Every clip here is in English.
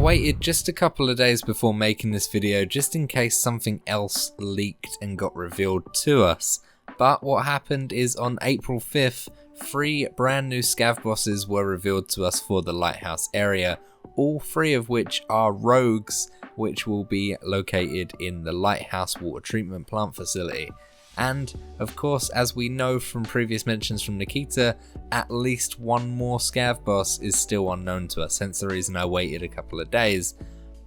waited just a couple of days before making this video just in case something else leaked and got revealed to us. But what happened is on April 5th, 3 brand new Scav Bosses were revealed to us for the Lighthouse area, all 3 of which are rogues, which will be located in the Lighthouse water treatment plant facility. And of course, as we know from previous mentions from Nikita, at least one more Scav boss is still unknown to us, hence the reason I waited a couple of days.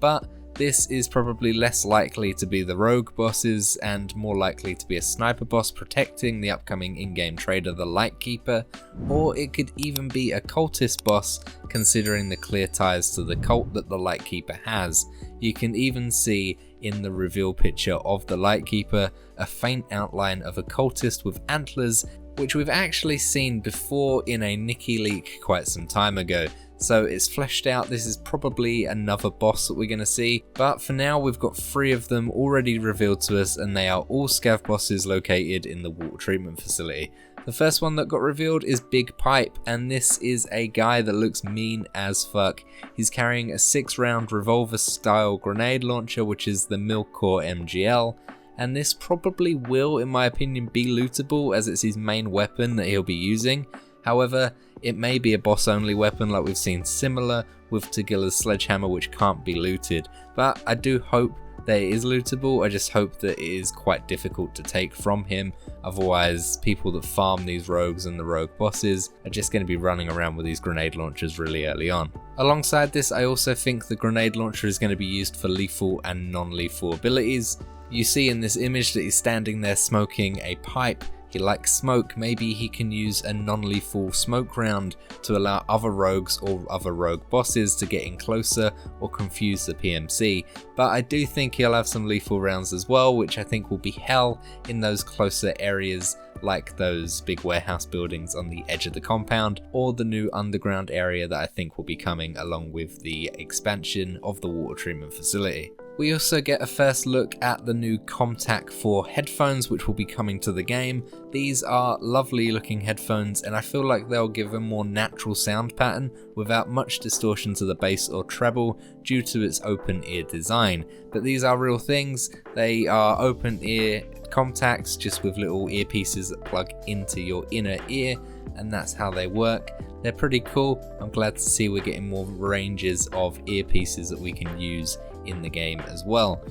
But this is probably less likely to be the rogue bosses and more likely to be a sniper boss protecting the upcoming in-game trader, the Lightkeeper, or it could even be a cultist boss considering the clear ties to the cult that the Lightkeeper has. You can even see in the reveal picture of the Lightkeeper a faint outline of a cultist with antlers, which we've actually seen before in a Nikki leak quite some time ago. So it's fleshed out. This is probably another boss that we're going to see, but for now we've got 3 of them already revealed to us, and they are all Scav bosses located in the water treatment facility. The first one that got revealed is Big Pipe, and this is a guy that looks mean as fuck. He's carrying a 6-round revolver style grenade launcher, which is the Milkcore MGL, and this probably will, in my opinion, be lootable as it's his main weapon that he'll be using. However, it may be a boss only weapon like we've seen similar with Tagilla's sledgehammer, which can't be looted, but I do hope that it is lootable. I just hope that it is quite difficult to take from him, otherwise people that farm these rogues and the rogue bosses are just going to be running around with these grenade launchers really early on. Alongside this, I also think the grenade launcher is going to be used for lethal and non-lethal abilities. You see in this image that he's standing there smoking a pipe. He likes smoke. Maybe he can use a non-lethal smoke round to allow other rogues or other rogue bosses to get in closer or confuse the PMC. But I do think he'll have some lethal rounds as well, which I think will be hell in those closer areas like those big warehouse buildings on the edge of the compound, or the new underground area that I think will be coming along with the expansion of the water treatment facility. We also get a first look at the new Comtac 4 headphones, which will be coming to the game. These are lovely looking headphones, and I feel like they'll give a more natural sound pattern without much distortion to the bass or treble due to its open ear design. But these are real things. They are open ear Comtacs just with little earpieces that plug into your inner ear, and that's how they work. They're pretty cool. I'm glad to see we're getting more ranges of earpieces that we can use in the game as well.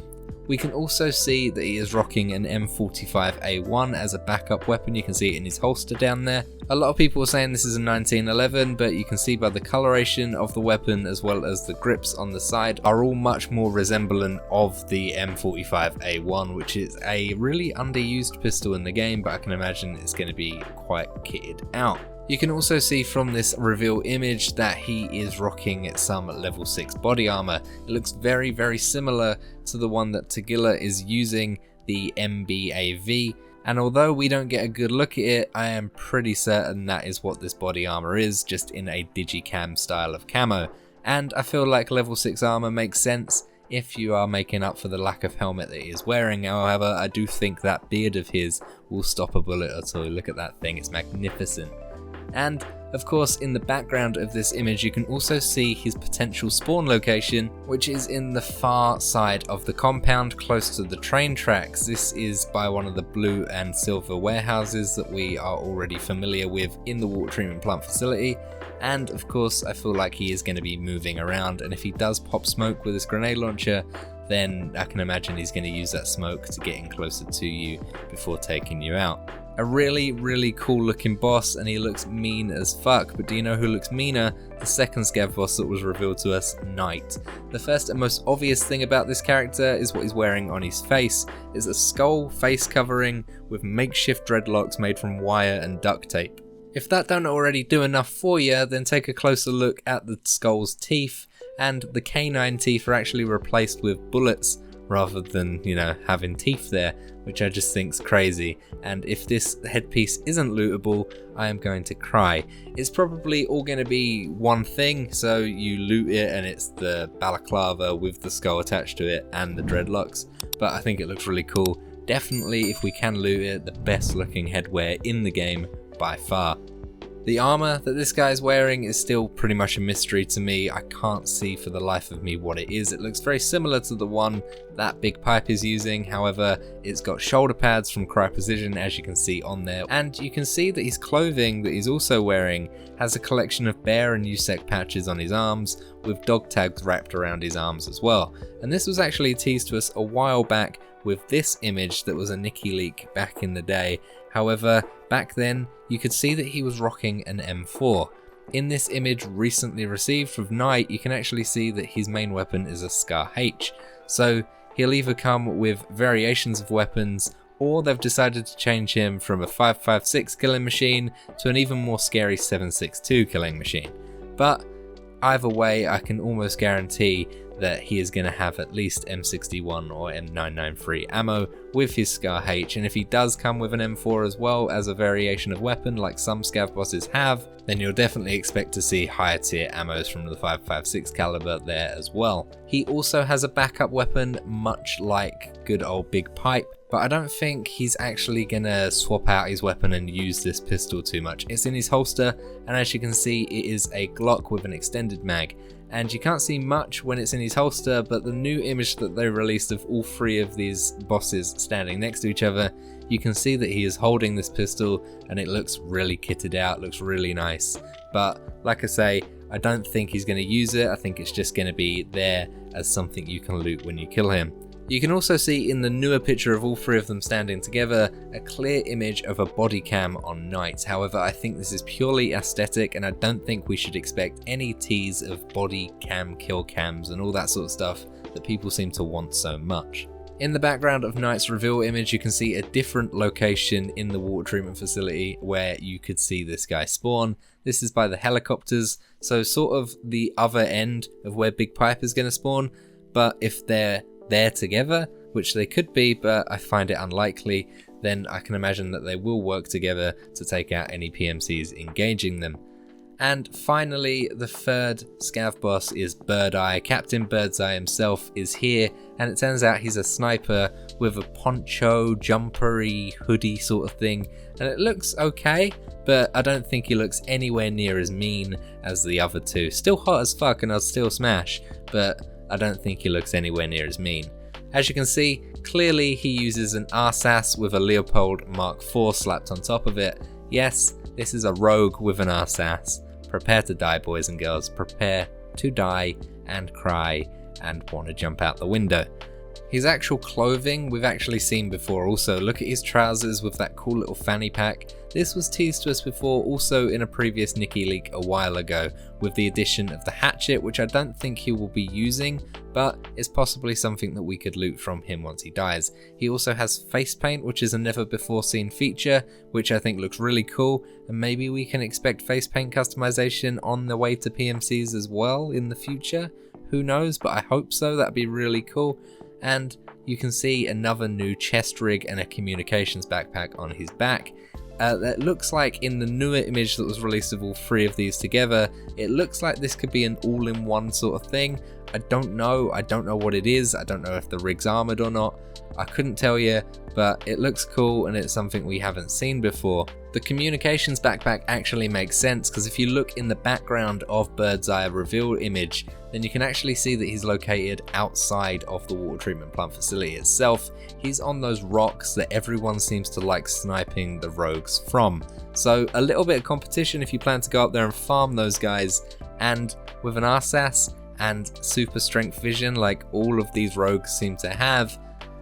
We can also see that he is rocking an M45A1 as a backup weapon. You can see it in his holster down there. A lot of people are saying this is a 1911, but you can see by the coloration of the weapon as well as the grips on the side are all much more resemblant of the M45A1, which is a really underused pistol in the game, but I can imagine it's going to be quite kitted out. You can also see from this reveal image that he is rocking some level 6 body armor. It looks very, very similar to the one that Tagilla is using, the MBAV. And although we don't get a good look at it, I am pretty certain that is what this body armor is, just in a digicam style of camo. And I feel like level 6 armor makes sense if you are making up for the lack of helmet that he is wearing. However, I do think that beard of his will stop a bullet at all. Look at that thing, it's magnificent. And of course, in the background of this image you can also see his potential spawn location, which is in the far side of the compound close to the train tracks. This is by one of the blue and silver warehouses that we are already familiar with in the water treatment plant facility. And of course I feel like he is going to be moving around, and if he does pop smoke with his grenade launcher, then I can imagine he's going to use that smoke to get in closer to you before taking you out. A really, really cool looking boss, and he looks mean as fuck. But do you know who looks meaner? The second Scav boss that was revealed to us, Knight. The first and most obvious thing about this character is what he's wearing on his face. It's a skull face covering with makeshift dreadlocks made from wire and duct tape. If that don't already do enough for you, then take a closer look at the skull's teeth, and the canine teeth are actually replaced with bullets rather than, having teeth there, which I just think's crazy. And if this headpiece isn't lootable, I am going to cry. It's probably all going to be one thing, so you loot it and it's the balaclava with the skull attached to it and the dreadlocks, but I think it looks really cool. Definitely, if we can loot it, the best looking headwear in the game by far. The armor that this guy is wearing is still pretty much a mystery to me. I can't see for the life of me what it is. It looks very similar to the one that Big Pipe is using, however, it's got shoulder pads from Cry Precision, as you can see on there, and you can see that his clothing that he's also wearing has a collection of bear and USEC patches on his arms, with dog tags wrapped around his arms as well. And this was actually teased to us a while back with this image that was a Nikki leak back in the day. However, back then you could see that he was rocking an M4. In this image recently received from Night, you can actually see that his main weapon is a Scar H. So he'll either come with variations of weapons, or they've decided to change him from a 5.56 killing machine to an even more scary 7.62 killing machine. But either way, I can almost guarantee that he is going to have at least M61 or M993 ammo with his Scar H, and if he does come with an M4 as well as a variation of weapon like some Scav Bosses have, then you'll definitely expect to see higher tier ammos from the 5.56 caliber there as well. He also has a backup weapon much like good old Big Pipe, but I don't think he's actually gonna swap out his weapon and use this pistol too much. It's in his holster, and as you can see, it is a Glock with an extended mag. And you can't see much when it's in his holster, but the new image that they released of all three of these bosses standing next to each other, you can see that he is holding this pistol and it looks really kitted out, looks really nice. But like I say, I don't think he's going to use it. I think it's just going to be there as something you can loot when you kill him. You can also see in the newer picture of all three of them standing together a clear image of a body cam on Night. However, I think this is purely aesthetic and I don't think we should expect any tease of body cam, kill cams and all that sort of stuff that people seem to want so much. In the background of Night's reveal image, you can see a different location in the water treatment facility where you could see this guy spawn. This is by the helicopters, so sort of the other end of where Big Pipe is going to spawn, but if they're there together, which they could be, but I find it unlikely, then I can imagine that they will work together to take out any PMCs engaging them. And finally, the third Scav boss is Birdeye. Captain Birdeye himself is here, and it turns out he's a sniper with a poncho, jumpery, hoodie sort of thing, and it looks okay, but I don't think he looks anywhere near as mean as the other two. Still hot as fuck and I'll still smash, but I don't think he looks anywhere near as mean. As you can see, clearly he uses an RSAS with a Leopold Mark IV slapped on top of it. Yes, this is a rogue with an RSAS. Prepare to die, boys and girls. Prepare to die and cry and want to jump out the window. His actual clothing we've actually seen before also. Look at his trousers with that cool little fanny pack. This was teased to us before also in a previous Nikki leak a while ago with the addition of the hatchet, which I don't think he will be using, but it's possibly something that we could loot from him once he dies. He also has face paint, which is a never before seen feature, which I think looks really cool, and maybe we can expect face paint customization on the way to PMCs as well in the future. Who knows, but I hope so. That'd be really cool. And you can see another new chest rig and a communications backpack on his back. That looks like in the newer image that was released of all three of these together, it looks like this could be an all-in-one sort of thing. I don't know what it is. I don't know if the rig's armored or not. I couldn't tell you, but it looks cool and it's something we haven't seen before. The communications backpack actually makes sense because if you look in the background of Birdeye reveal image, then you can actually see that he's located outside of the water treatment plant facility itself. He's on those rocks that everyone seems to like sniping the rogues from. So a little bit of competition if you plan to go up there and farm those guys, and with an RSAS and super strength vision like all of these rogues seem to have,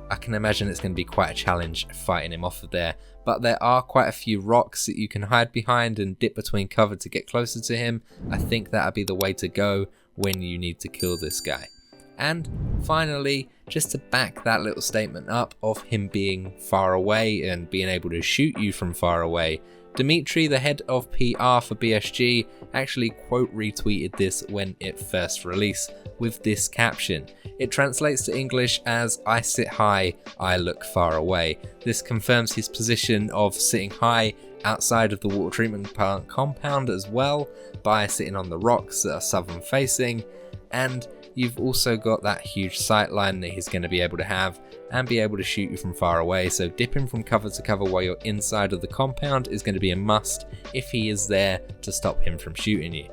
I can imagine it's going to be quite a challenge fighting him off of there. But there are quite a few rocks that you can hide behind and dip between cover to get closer to him. I think that'd be the way to go when you need to kill this guy. And finally, just to back that little statement up of him being far away and being able to shoot you from far away, Dimitri, the head of PR for BSG, actually quote retweeted this when it first released with this caption. It translates to English as "I sit high, I look far away." This confirms his position of sitting high outside of the water treatment plant compound as well by sitting on the rocks that are southern facing, and you've also got that huge sight line that he's going to be able to have and be able to shoot you from far away, so dipping from cover to cover while you're inside of the compound is going to be a must if he is there to stop him from shooting you.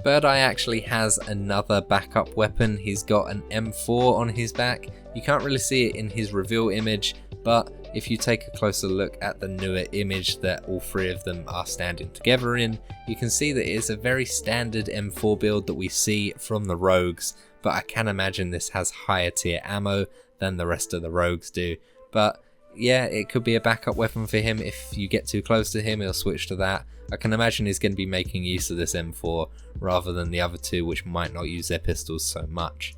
Birdeye actually has another backup weapon. He's got an M4 on his back. You can't really see it in his reveal image, but if you take a closer look at the newer image that all three of them are standing together in, you can see that it is a very standard M4 build that we see from the rogues, but I can imagine this has higher tier ammo than the rest of the rogues do. But yeah, it could be a backup weapon for him. If you get too close to him, he'll switch to that. I can imagine he's going to be making use of this M4 rather than the other two, which might not use their pistols so much.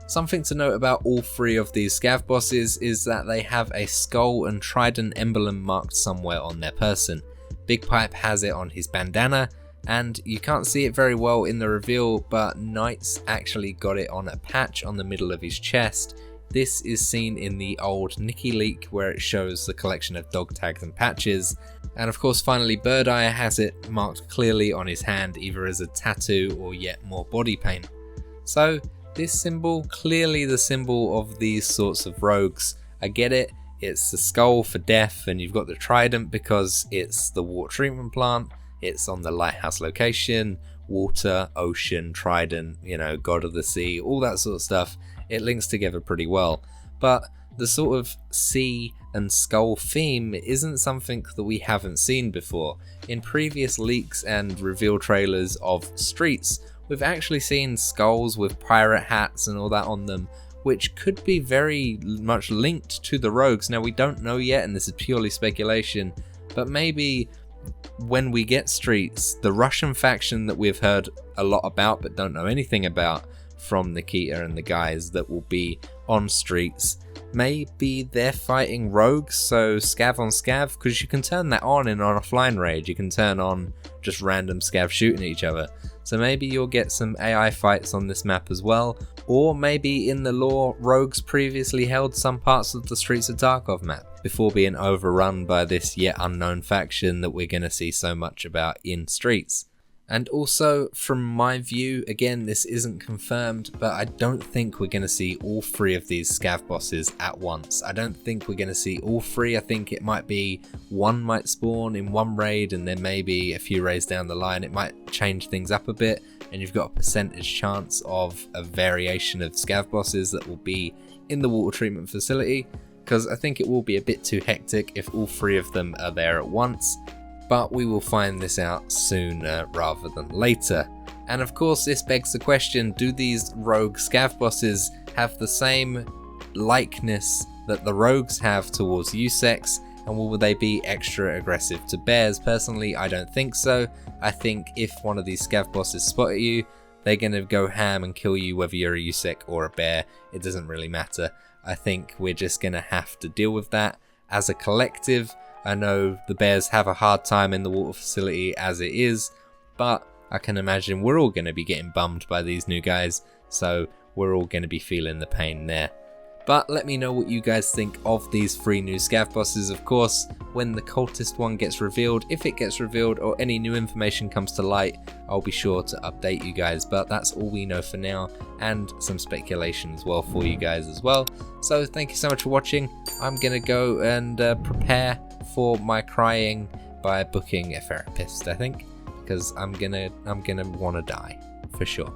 Something to note about all three of these Scav bosses is that they have a skull and trident emblem marked somewhere on their person. Big Pipe has it on his bandana, and you can't see it very well in the reveal, but Knight's actually got it on a patch on the middle of his chest. This is seen in the old Nikki leak where it shows the collection of dog tags and patches. And of course finally Birdeye has it marked clearly on his hand, either as a tattoo or yet more body paint. So this symbol, clearly the symbol of these sorts of rogues. I get it, it's the skull for death, and you've got the trident because it's the water treatment plant, it's on the Lighthouse location, water, ocean, trident, you know, god of the sea, all that sort of stuff. It links together pretty well, but the sort of sea and skull theme isn't something that we haven't seen before. In previous leaks and reveal trailers of Streets, we've actually seen skulls with pirate hats and all that on them, which could be very much linked to the rogues. Now we don't know yet, and this is purely speculation, but maybe when we get Streets, the Russian faction that we've heard a lot about but don't know anything about from Nikita and the guys that will be on Streets, maybe they're fighting rogues, so scav on scav, because you can turn that on in an offline raid. You can turn on just random scav shooting at each other. So maybe you'll get some AI fights on this map as well, or maybe in the lore, rogues previously held some parts of the Streets of Tarkov map before being overrun by this yet unknown faction that we're going to see so much about in Streets. And also, from my view, again, this isn't confirmed, but I don't think we're going to see all three of these Scav bosses at once. I don't think we're going to see all three. I think it might be one might spawn in one raid, and then maybe a few raids down the line it might change things up a bit, and you've got a percentage chance of a variation of Scav bosses that will be in the water treatment facility, because I think it will be a bit too hectic if all three of them are there at once. But we will find this out sooner rather than later. And of course this begs the question, do these rogue Scav bosses have the same likeness that the rogues have towards Usex, and will they be extra aggressive to bears? Personally, I don't think so. I think if one of these Scav bosses spot at you, they're going to go ham and kill you whether you're a Usec or a bear. It doesn't really matter. I think we're just going to have to deal with that as a collective. I know the bears have a hard time in the water facility as it is, but I can imagine we're all going to be getting bummed by these new guys, so we're all going to be feeling the pain there. But let me know what you guys think of these three new Scav bosses, of course, when the cultist one gets revealed. If it gets revealed or any new information comes to light, I'll be sure to update you guys, but that's all we know for now, and some speculation as well for you guys as well. So thank you so much for watching. I'm going to go and prepare for my crying by booking a therapist, I think, because I'm gonna want to die for sure.